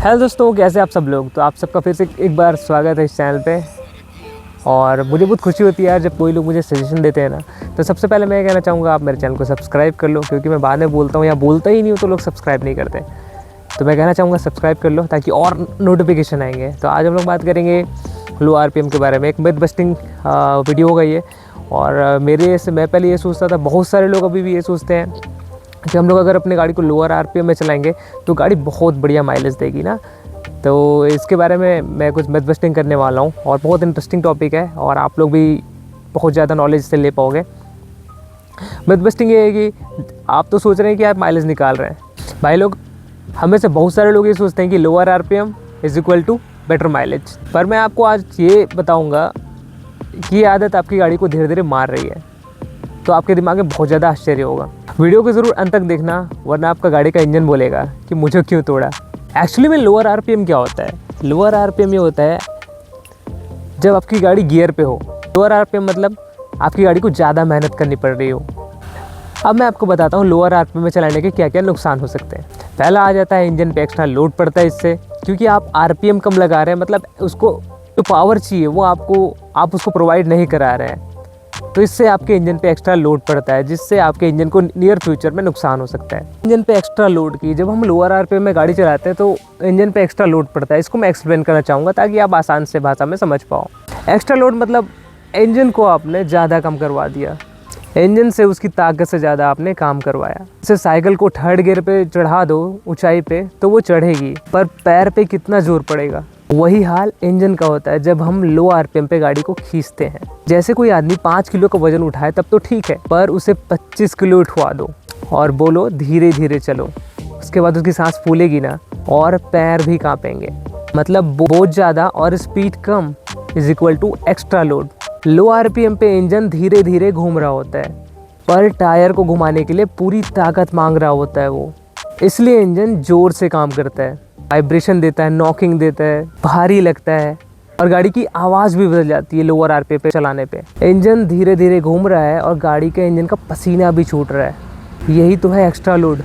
Hello दोस्तों, कैसे आप सब लोग। तो आप सबका फिर से एक बार स्वागत है इस चैनल पे। और मुझे बहुत खुशी होती है यार जब कोई लोग मुझे सजेशन देते हैं ना। तो सबसे पहले मैं कहना चाहूँगा आप मेरे चैनल को सब्सक्राइब कर लो, क्योंकि मैं बाद में बोलता हूँ या बोलता ही नहीं हूँ तो लोग सब्सक्राइब नहीं करते। तो मैं कहना चाहूँगा सब्सक्राइब कर लो ताकि और नोटिफिकेशन आएंगे। तो आज हम लोग बात करेंगे लो आरपीएम के बारे में। एक मिथ बस्टिंग वीडियो होगा ये। और मैं पहले ये सोचता था, बहुत सारे लोग अभी भी ये सोचते हैं कि हम लोग अगर अपनी गाड़ी को लोअर आरपीएम में चलाएंगे तो गाड़ी बहुत बढ़िया माइलेज देगी ना। तो इसके बारे में मैं कुछ मिथ बस्टिंग करने वाला हूँ और बहुत इंटरेस्टिंग टॉपिक है और आप लोग भी बहुत ज़्यादा नॉलेज से ले पाओगे। मिथ बस्टिंग ये है कि आप तो सोच रहे हैं कि आप माइलेज निकाल रहे हैं। भाई लोग, हमें से बहुत सारे लोग ये सोचते हैं कि lower RPM is equal to better mileage. पर मैं आपको आज ये बताऊँगा कि ये आदत आपकी गाड़ी को धीरे धीरे मार रही है। तो आपके दिमाग में बहुत ज़्यादा आश्चर्य होगा। वीडियो को ज़रूर अंत तक देखना, वरना आपका गाड़ी का इंजन बोलेगा कि मुझे क्यों तोड़ा। एक्चुअली में लोअर आरपीएम क्या होता है? लोअर आरपीएम ये होता है जब आपकी गाड़ी गियर पे हो। लोअर आरपीएम मतलब आपकी गाड़ी को ज़्यादा मेहनत करनी पड़ रही हो। अब मैं आपको बताता हूँ लोअर आरपीएम में चलाने के क्या क्या नुकसान हो सकते हैं। पहला आ जाता है इंजन पे एक्स्ट्रा लोड पड़ता है इससे, क्योंकि आप आरपीएम कम लगा रहे हैं, मतलब उसको जो पावर चाहिए वो आप उसको प्रोवाइड नहीं करा रहे हैं। तो इससे आपके इंजन पे एक्स्ट्रा लोड पड़ता है, जिससे आपके इंजन को नियर फ्यूचर में नुकसान हो सकता है। इंजन पे एक्स्ट्रा लोड की जब हम लोअर आरपीएम में गाड़ी चलाते हैं तो इंजन पे एक्स्ट्रा लोड पड़ता है। इसको मैं एक्सप्लेन करना चाहूँगा ताकि आप आसान से भाषा में समझ पाओ। एक्स्ट्रा लोड मतलब इंजन को आपने ज़्यादा कम करवा दिया, इंजन से उसकी ताकत से ज़्यादा आपने काम करवाया। जैसे साइकिल को थर्ड गियर पे चढ़ा दो ऊंचाई पे तो वो चढ़ेगी, पर पैर पे कितना जोर पड़ेगा। वही हाल इंजन का होता है जब हम लो आरपीएम पे गाड़ी को खींचते हैं। जैसे कोई आदमी 5 किलो का वजन उठाए तब तो ठीक है, पर उसे 25 किलो उठवा दो और बोलो धीरे धीरे चलो, उसके बाद उसकी सांस फूलेगी ना और पैर भी कांपेंगे। मतलब बहुत ज़्यादा और स्पीड कम is equal to extra load. Low RPM पे इंजन धीरे धीरे घूम रहा होता है, पर टायर को घुमाने के लिए पूरी ताकत मांग रहा होता है वो। इसलिए इंजन जोर से काम करता है, वाइब्रेशन देता है, नॉकिंग देता है, भारी लगता है और गाड़ी की आवाज़ भी बदल जाती है लोअर आरपीएम पे चलाने पे। इंजन धीरे धीरे घूम रहा है और गाड़ी के इंजन का पसीना भी छूट रहा है। यही तो है एक्स्ट्रा लोड।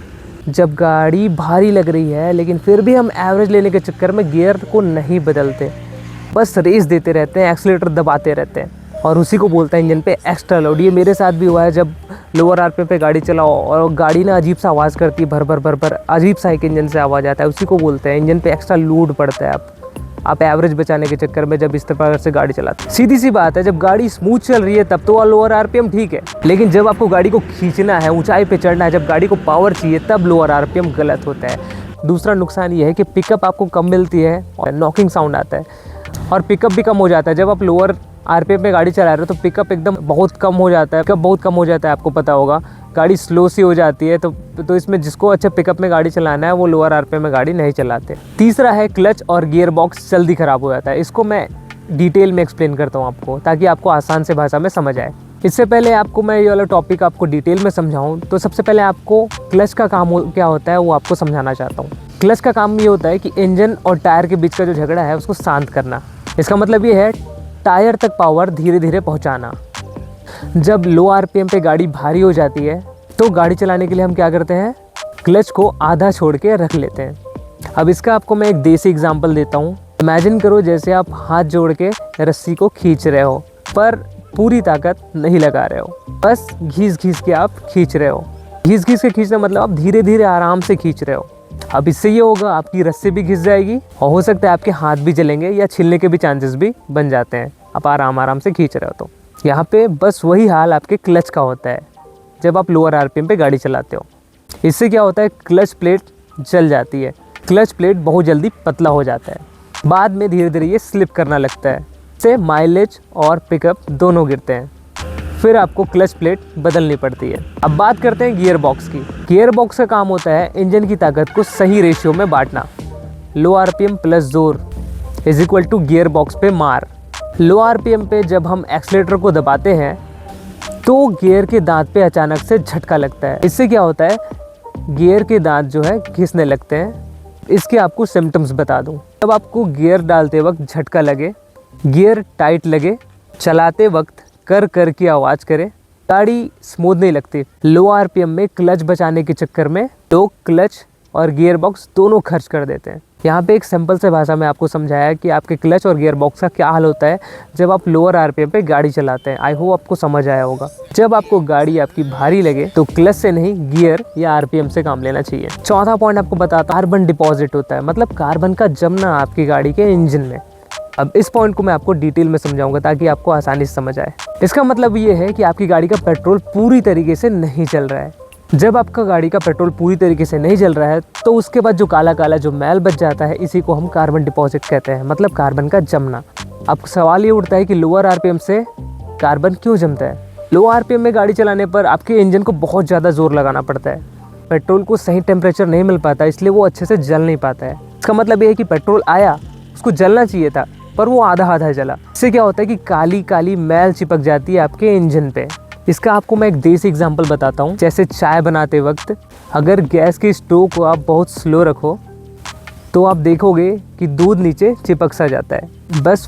जब गाड़ी भारी लग रही है लेकिन फिर भी हम एवरेज लेने के चक्कर में गियर को नहीं बदलते, बस रेस देते रहते हैं, एक्सीलेटर दबाते रहते हैं, और उसी को बोलते हैं इंजन पे एक्स्ट्रा लोड। ये मेरे साथ भी हुआ है। जब लोअर आरपीएम पे गाड़ी चलाओ और गाड़ी ना अजीब सा आवाज़ करती है, भर भर भर भर अजीब सा एक इंजन से आवाज़ आता है, उसी को बोलते हैं इंजन पे एक्स्ट्रा लोड पड़ता है। आप एवरेज बचाने के चक्कर में जब इस प्रकार से गाड़ी चलाते हैं। सीधी सी बात है, जब गाड़ी स्मूथ चल रही है तब तो लोअर आरपीएम ठीक है, लेकिन जब आपको गाड़ी को खींचना है, ऊंचाई पे चढ़ना है, जब गाड़ी को पावर चाहिए, तब लोअर आरपीएम गलत होता है। दूसरा नुकसान ये है कि पिकअप आपको कम मिलती है और नॉकिंग साउंड आता है और पिकअप भी कम हो जाता है। जब आप लोअर आरपीएम पे गाड़ी चला रहे हो तो पिकअप एकदम बहुत कम हो जाता है। पिकअप बहुत कम हो जाता है, आपको पता होगा, गाड़ी स्लो सी हो जाती है। तो इसमें जिसको अच्छा पिकअप में गाड़ी चलाना है वो लोअर आरपीएम में गाड़ी नहीं चलाते। तीसरा है क्लच और गियर बॉक्स जल्दी ख़राब हो जाता है। इसको मैं डिटेल में एक्सप्लेन करता हूँ आपको, ताकि आपको आसान से भाषा में समझ आए। इससे पहले आपको मैं ये वाला टॉपिक आपको डिटेल में समझाऊँ तो सबसे पहले आपको क्लच का काम क्या होता है वो आपको समझाना चाहता हूँ। क्लच का काम ये होता है कि इंजन और टायर के बीच का जो झगड़ा है उसको शांत करना। इसका मतलब ये है टायर तक पावर धीरे धीरे पहुंचाना। जब लो आरपीएम पे गाड़ी भारी हो जाती है तो गाड़ी चलाने के लिए हम क्या करते हैं, क्लच को आधा छोड़ के रख लेते हैं। अब इसका आपको मैं एक देसी एग्जांपल देता हूँ। इमेजिन करो जैसे आप हाथ जोड़ के रस्सी को खींच रहे हो, पर पूरी ताकत नहीं लगा रहे हो, बस घीस घीस के आप खींच रहे हो। घीस घीस के खींचना मतलब आप धीरे धीरे आराम से खींच रहे हो। अब इससे ये होगा आपकी रस्सी भी घिस जाएगी और हो सकता है आपके हाथ भी जलेंगे या छिलने के भी चांसेस भी बन जाते हैं। आप आराम से खींच रहे हो तो यहाँ पे बस वही हाल आपके क्लच का होता है जब आप लोअर आरपीएम पे गाड़ी चलाते हो। इससे क्या होता है, क्लच प्लेट जल जाती है, क्लच प्लेट बहुत जल्दी पतला हो जाता है, बाद में धीरे धीरे ये स्लिप करना लगता है, इससे माइलेज और पिकअप दोनों गिरते हैं। फिर आपको क्लच प्लेट बदलनी पड़ती है। अब बात करते हैं गियर बॉक्स की। गियर बॉक्स का काम होता है इंजन की ताकत को सही रेशियो में बांटना। लो आरपीएम प्लस जोर is equal to gear box पे मार। लो आरपीएम पे जब हम एक्सीलेटर को दबाते हैं तो गियर के दांत पे अचानक से झटका लगता है। इससे क्या होता है, गियर के दांत जो है घिसने लगते हैं। इसके आपको सिम्टम्स बता दूं। तब आपको गियर डालते वक्त झटका लगे, गियर टाइट लगे, चलाते वक्त कर कर की आवाज़ करे, गाड़ी स्मूथ नहीं लगती। लो आरपीएम में क्लच बचाने के चक्कर में तो क्लच और गियर बॉक्स दोनों खर्च कर देते हैं। यहाँ पे एक सिंपल से भाषा में आपको समझाया कि आपके क्लच और गियर बॉक्स का क्या हाल होता है जब आप लोअर आरपीएम पे गाड़ी चलाते हैं। आई होप आपको समझ आया होगा। जब आपको गाड़ी आपकी भारी लगे तो क्लच से नहीं गियर या आरपीएम से काम लेना चाहिए। चौथा पॉइंट आपको बताता, कार्बन डिपॉजिट होता है, मतलब कार्बन का जमना आपकी गाड़ी के इंजन में। अब इस पॉइंट को मैं आपको डिटेल में समझाऊंगा ताकि आपको आसानी से समझ आए। इसका मतलब ये है कि आपकी गाड़ी का पेट्रोल पूरी तरीके से नहीं चल रहा है। जब आपका गाड़ी का पेट्रोल पूरी तरीके से नहीं चल रहा है तो उसके बाद जो काला काला जो मैल बच जाता है, इसी को हम कार्बन डिपॉजिट कहते हैं, मतलब कार्बन का जमना। अब सवाल ये उठता है कि लोअर आरपीएम से कार्बन क्यों जमता है। लो आरपीएम में गाड़ी चलाने पर आपके इंजन को बहुत ज़्यादा जोर लगाना पड़ता है। पेट्रोल को सही टेम्परेचर नहीं मिल पाता, इसलिए वो अच्छे से जल नहीं पाता है। इसका मतलब ये है कि पेट्रोल आया, उसको जलना चाहिए था, पर वो आधा आधा जला। इससे क्या होता है कि काली काली मैल चिपक जाती है आपके इंजन पे। इसका आपको मैं एक देसी एग्जांपल बताता हूँ। जैसे चाय बनाते वक्त अगर गैस की स्टोव को आप बहुत स्लो रखो तो आप देखोगे कि दूध नीचे चिपक सा जाता है। बस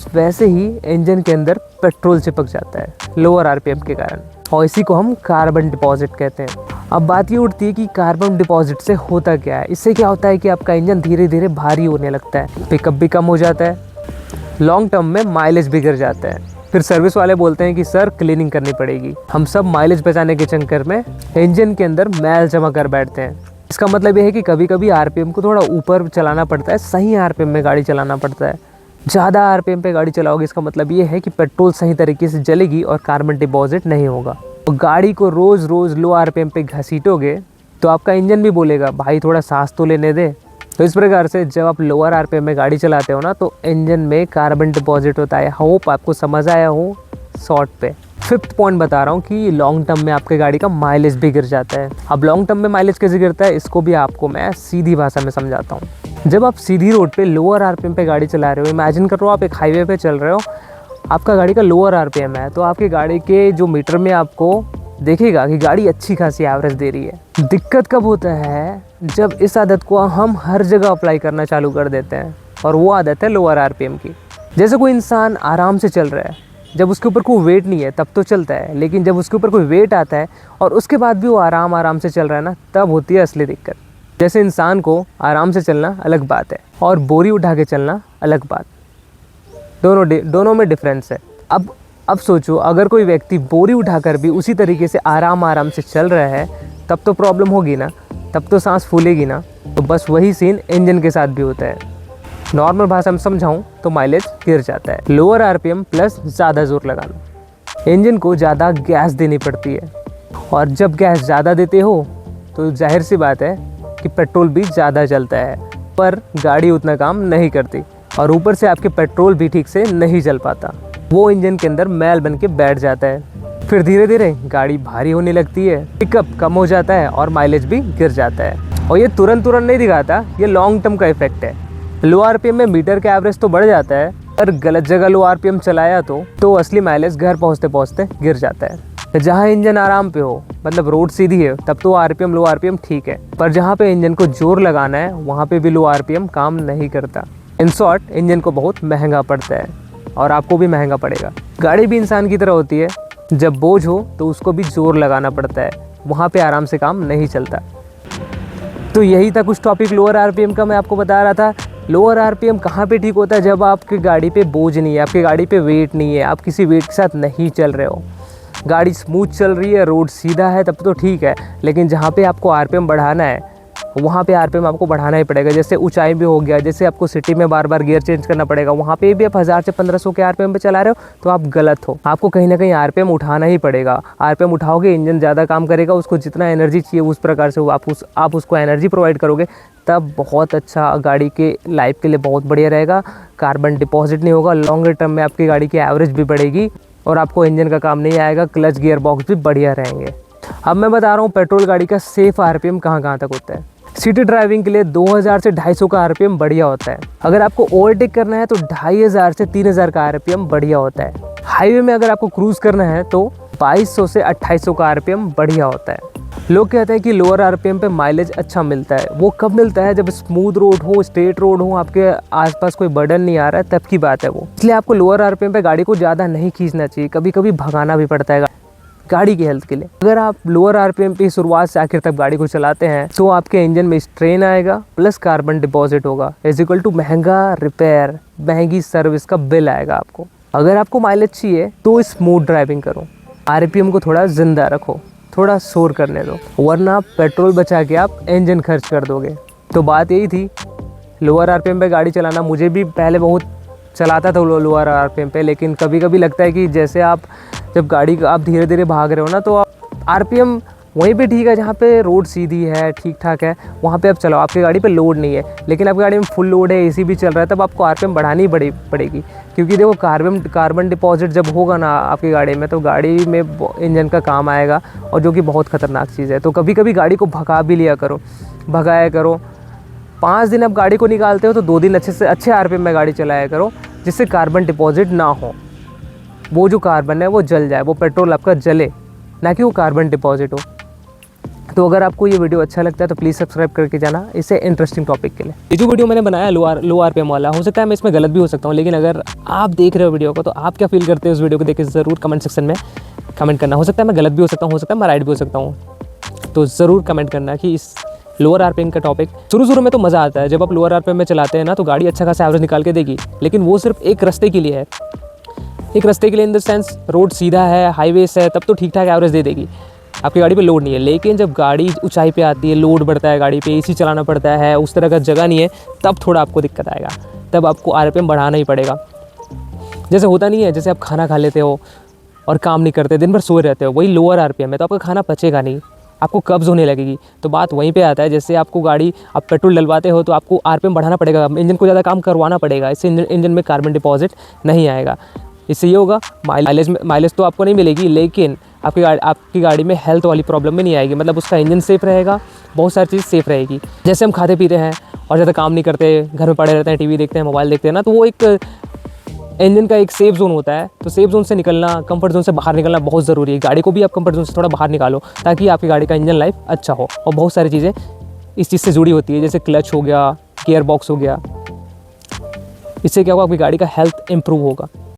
वैसे ही इंजन के अंदर पेट्रोल चिपक जाता है लोअर आरपीएम के कारण, और इसी को हम कार्बन डिपॉजिट कहते हैं। अब बात ये उठती है कि कार्बन डिपॉजिट से होता क्या है। इससे क्या होता है कि आपका इंजन धीरे धीरे भारी होने लगता है, पिकअप भी कम हो जाता है, लॉन्ग टर्म में माइलेज भी गिर जाता है। फिर सर्विस वाले बोलते हैं कि सर क्लीनिंग करनी पड़ेगी। हम सब माइलेज बचाने के चक्कर में इंजन के अंदर मैल जमा कर बैठते हैं। इसका मतलब ये है कि कभी कभी आरपीएम को थोड़ा ऊपर चलाना पड़ता है, सही आरपीएम में गाड़ी चलाना पड़ता है। ज़्यादा आरपीएम पे गाड़ी चलाओगे, इसका मतलब ये है कि पेट्रोल सही तरीके से जलेगी और कार्बन डिपॉजिट नहीं होगा। और गाड़ी को रोज़ रोज़ लो आरपीएम पे घसीटोगे तो आपका इंजन भी बोलेगा भाई थोड़ा सांस तो लेने दे। तो इस प्रकार से जब आप लोअर आरपीएम में गाड़ी चलाते हो ना तो इंजन में कार्बन डिपॉजिट होता है। होप आपको समझ आया हो शॉर्ट पे। फिफ्थ पॉइंट बता रहा हूँ कि लॉन्ग टर्म में आपके गाड़ी का माइलेज भी गिर जाता है। अब लॉन्ग टर्म में माइलेज कैसे गिरता है, इसको भी आपको मैं सीधी भाषा में समझाता हूँ। जब आप सीधी रोड पे लोअर आरपीएम पे गाड़ी चला रहे हो, इमेजिन करो आप एक हाईवे पे चल रहे हो, आपका गाड़ी का लोअर आरपीएम है, तो आपकी गाड़ी के जो मीटर में आपको देखेगा कि गाड़ी अच्छी खासी एवरेज दे रही है। दिक्कत कब होता है, जब इस आदत को हम हर जगह अप्लाई करना चालू कर देते हैं, और वो आदत है लोअर आरपीएम की। जैसे कोई इंसान आराम से चल रहा है, जब उसके ऊपर कोई वेट नहीं है तब तो चलता है, लेकिन जब उसके ऊपर कोई वेट आता है और उसके बाद भी वो आराम से चल रहा है ना, तब होती है असली दिक्कत। जैसे इंसान को आराम से चलना अलग बात है और बोरी उठा के चलना अलग बात, दोनों में डिफरेंस है। अब सोचो, अगर कोई व्यक्ति बोरी उठाकर भी उसी तरीके से आराम से चल रहा है, तब तो प्रॉब्लम होगी ना, तब तो सांस फूलेगी ना। तो बस वही सीन इंजन के साथ भी होता है। नॉर्मल भाषा में समझाऊं तो माइलेज गिर जाता है। लोअर आरपीएम प्लस ज़्यादा जोर लगाना, इंजन को ज़्यादा गैस देनी पड़ती है, और जब गैस ज़्यादा देते हो तो जाहिर सी बात है कि पेट्रोल भी ज़्यादा जलता है, पर गाड़ी उतना काम नहीं करती, और ऊपर से आपके पेट्रोल भी ठीक से नहीं जल पाता। वो इंजन के अंदर मैल बन के बैठ जाता है। फिर धीरे धीरे गाड़ी भारी होने लगती है, पिकअप कम हो जाता है और माइलेज भी गिर जाता है। और ये तुरंत नहीं दिखाता, ये लॉन्ग टर्म का इफेक्ट है। लो आरपीएम में मीटर का एवरेज तो बढ़ जाता है, पर गलत जगह लो आरपीएम चलाया तो असली माइलेज घर पहुँचते पहुँचते गिर जाता है। जहाँ इंजन आराम पे हो, मतलब रोड सीधी है, तब तो आरपीएम लो आरपीएम ठीक है, पर जहाँ पे इंजन को जोर लगाना है वहाँ पे भी लो आरपीएम काम नहीं करता। इन शॉर्ट, इंजन को बहुत महंगा पड़ता है और आपको भी महंगा पड़ेगा। गाड़ी भी इंसान की तरह होती है, जब बोझ हो तो उसको भी जोर लगाना पड़ता है, वहाँ पे आराम से काम नहीं चलता। तो यही था कुछ टॉपिक लोअर आरपीएम का, मैं आपको बता रहा था। लोअर आरपीएम कहाँ पे ठीक होता है, जब आपकी गाड़ी पे बोझ नहीं है, आपकी गाड़ी पे वेट नहीं है, आप किसी वेट के साथ नहीं चल रहे हो, गाड़ी स्मूथ चल रही है, रोड सीधा है, तब तो ठीक है। लेकिन जहाँ पे आपको आरपीएम बढ़ाना है वहाँ पे आरपीएम आपको बढ़ाना ही पड़ेगा। जैसे ऊंचाई भी हो गया, जैसे आपको सिटी में बार बार गियर चेंज करना पड़ेगा, वहाँ पे भी आप 1000 से 1500 के आरपीएम पे चला रहे हो तो आप गलत हो। आपको कहीं ना कहीं आरपीएम उठाना ही पड़ेगा। आरपीएम उठाओगे, इंजन ज़्यादा काम करेगा, उसको जितना एनर्जी चाहिए उस प्रकार से आप उसको एनर्जी प्रोवाइड करोगे, तब बहुत अच्छा गाड़ी के लाइफ के लिए बहुत बढ़िया रहेगा। कार्बन डिपॉजिट नहीं होगा, लॉन्गर टर्म में आपकी गाड़ी की एवरेज भी बढ़ेगी और आपको इंजन का काम नहीं आएगा, क्लच गियर बॉक्स भी बढ़िया रहेंगे। अब मैं बता रहा हूँ पेट्रोल गाड़ी का सेफ आरपीएम कहाँ तक होता है। सिटी ड्राइविंग के लिए 2000 से 250 का आरपीएम बढ़िया होता है। अगर आपको ओवरटेक करना है तो 2500 से 3000 का आरपीएम बढ़िया होता है। हाईवे में अगर आपको क्रूज करना है तो 2200 से 2800 का आरपीएम बढ़िया होता है। लोग कहते हैं कि लोअर आरपीएम पे माइलेज अच्छा मिलता है। वो कब मिलता है, जब स्मूथ रोड हो, स्ट्रेट रोड हो, आपके आसपास कोई बर्डन नहीं आ रहा है, तब की बात है वो। इसलिए आपको लोअर आरपीएम पे गाड़ी को ज़्यादा नहीं खींचना चाहिए, कभी कभी भगाना भी पड़ता है। गाड़ी की हेल्थ के लिए। अगर आप लोअर आरपीएम पे शुरुआत से आखिर तक गाड़ी को चलाते हैं तो आपके इंजन में स्ट्रेन आएगा प्लस कार्बन डिपॉजिट होगा, इज इक्वल टू महंगा रिपेयर, महंगी सर्विस का बिल आएगा आपको। अगर आपको माइलेज चाहिए तो स्मूथ ड्राइविंग करो, आरपीएम को थोड़ा जिंदा रखो, थोड़ा शोर करने दो, वरना पेट्रोल बचा के आप इंजन खर्च कर दोगे। तो बात यही थी, लोअर आरपीएम पे गाड़ी चलाना। मुझे भी पहले बहुत चलाता था लोअर आरपीएम पे, लेकिन कभी कभी लगता है कि जैसे आप जब गाड़ी आप धीरे धीरे भाग रहे हो ना, तो आप आरपीएम वहीं पे ठीक है जहाँ पे रोड सीधी है, ठीक ठाक है, वहाँ पे आप चलाओ, आपकी गाड़ी पे लोड नहीं है। लेकिन आपकी गाड़ी में फुल लोड है, एसी भी चल रहा है, तब आपको आरपीएम बढ़ानी पड़ेगी। क्योंकि देखो कार्बन डिपॉजिट जब होगा ना आपकी गाड़ी में, तो गाड़ी में इंजन का काम आएगा, और जो कि बहुत ख़तरनाक चीज़ है। तो कभी कभी गाड़ी को भगा भी लिया करो, भगाया करो। 5 दिन आप गाड़ी को निकालते हो तो 2 दिन अच्छे आरपीएम में गाड़ी चलाया करो, जिससे कार्बन डिपॉजिट ना हो। वो जो कार्बन है वो जल जाए, वो पेट्रोल आपका जले, ना कि वो कार्बन डिपॉजिट हो। तो अगर आपको ये वीडियो अच्छा लगता है तो प्लीज़ सब्सक्राइब करके जाना इसे इंटरेस्टिंग टॉपिक के लिए। ये जो वीडियो मैंने बनाया लो आरपीएम वाला, हो सकता है मैं इसमें गलत भी हो सकता हूँ, लेकिन अगर आप देख रहे हो वीडियो को तो आप क्या फील करते हो उस वीडियो को देख के ज़रूर कमेंट सेक्शन में कमेंट करना। हो सकता है मैं गलत भी हो सकता हूँ, हो सकता है मैं राइट भी हो सकता हूँ, तो ज़रूर कमेंट करना कि इस लोअर आरपीएम का टॉपिक। शुरू में तो मज़ा आता है, जब आप लोअर आरपीएम में चलाते हैं ना तो गाड़ी अच्छा खासा एवरेज निकाल के देगी, लेकिन वो सिर्फ एक रास्ते के लिए है। एक रास्ते के लिए इन द सेंस रोड सीधा है, हाईवेज है, तब तो ठीक ठाक एवरेज दे देगी, आपकी गाड़ी पे लोड नहीं है। लेकिन जब गाड़ी ऊंचाई पे आती है, लोड बढ़ता है गाड़ी पे, एसी चलाना पड़ता है, उस तरह का जगह नहीं है, तब थोड़ा आपको दिक्कत आएगा, तब आपको आरपीएम बढ़ाना ही पड़ेगा। जैसे होता नहीं है, जैसे आप खाना खा लेते हो और काम नहीं करते, दिन भर सोए रहते हो, वही लोअर आरपीएम है, तो आपका खाना पचेगा नहीं, आपको कब्ज़ होने लगेगी। तो बात वहीं पे आता है, जैसे आपको गाड़ी आप पेट्रोल डलवाते हो तो आपको आरपीएम बढ़ाना पड़ेगा, इंजन को ज़्यादा काम करवाना पड़ेगा, इससे इंजन में कार्बन डिपॉजिट नहीं आएगा। इससे ये होगा माइलेज तो आपको नहीं मिलेगी, लेकिन आपकी गाड़ी में हेल्थ वाली प्रॉब्लम भी नहीं आएगी। मतलब उसका इंजन सेफ़ रहेगा, बहुत सारी चीज़ सेफ़ रहेगी। जैसे हम खाते पीते हैं और ज़्यादा काम नहीं करते, घर में पड़े रहते हैं, टीवी देखते हैं, मोबाइल देखते हैं ना, तो वो एक इंजन का एक सेफ जोन होता है। तो सेफ जोन से निकलना, कंफर्ट जोन से बाहर निकलना बहुत ज़रूरी है। गाड़ी को भी आप कंफर्ट जोन से थोड़ा बाहर निकालो, ताकि आपकी गाड़ी का इंजन लाइफ अच्छा हो। और बहुत सारी चीज़ें इस चीज़ से जुड़ी होती है, जैसे क्लच हो गया, गियर बॉक्स हो गया। इससे क्या होगा, आपकी गाड़ी का हेल्थ इंप्रूव होगा।